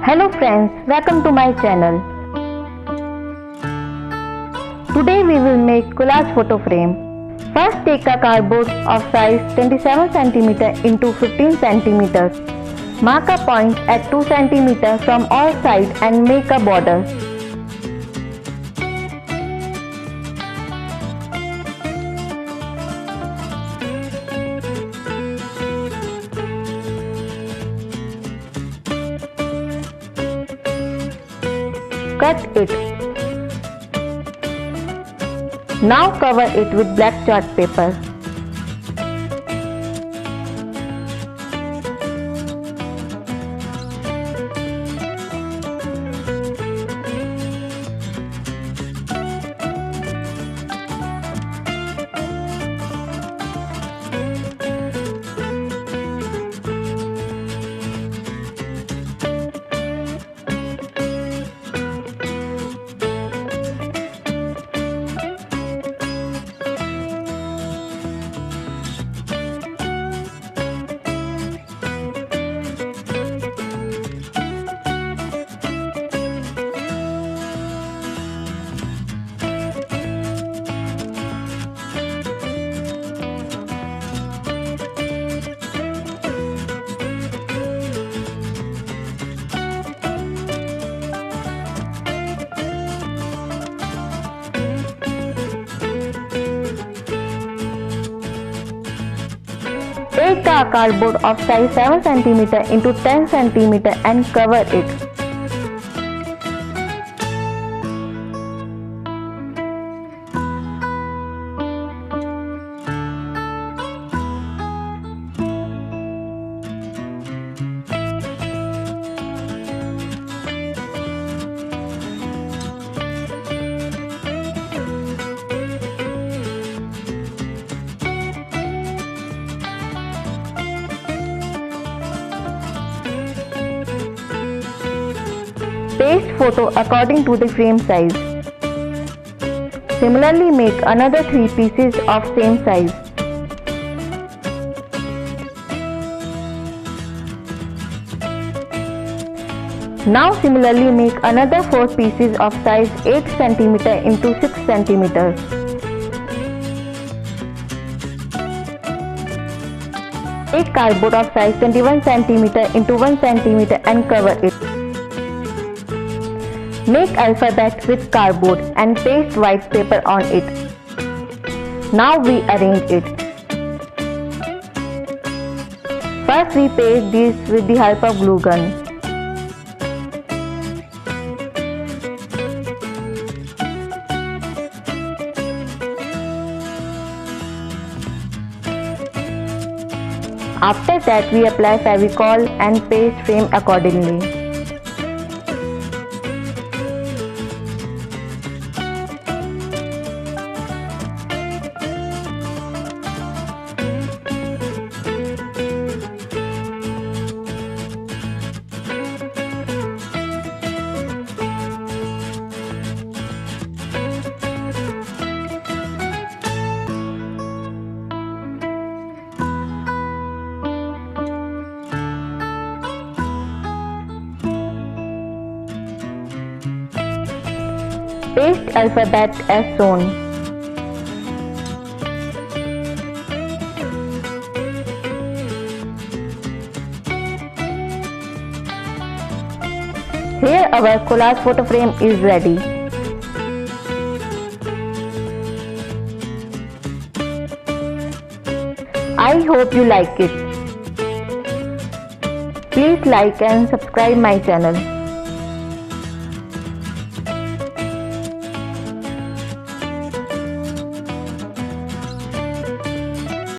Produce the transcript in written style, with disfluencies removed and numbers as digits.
Hello friends, welcome to my channel. Today we will make collage photo frame. First take a cardboard of size 27 cm into 15 cm. Mark a point at 2 cm from all sides and make a border. Cut it. Now cover it with black chart paper. Take a cardboard of size 7 cm into 10 cm and cover it. Paste photo according to the frame size. Similarly, make another 3 pieces of same size. Now similarly make another 4 pieces of size 8 cm into 6 cm. Take cardboard of size 21 cm into 1 cm and cover it. Make alphabet with cardboard and paste white paper on it. Now we arrange it. First we paste these with the help of glue gun. After that we apply fevicol and paste frame accordingly. Paste alphabet as shown. Here our collage photo frame is ready. I hope you like it. Please like and subscribe my channel.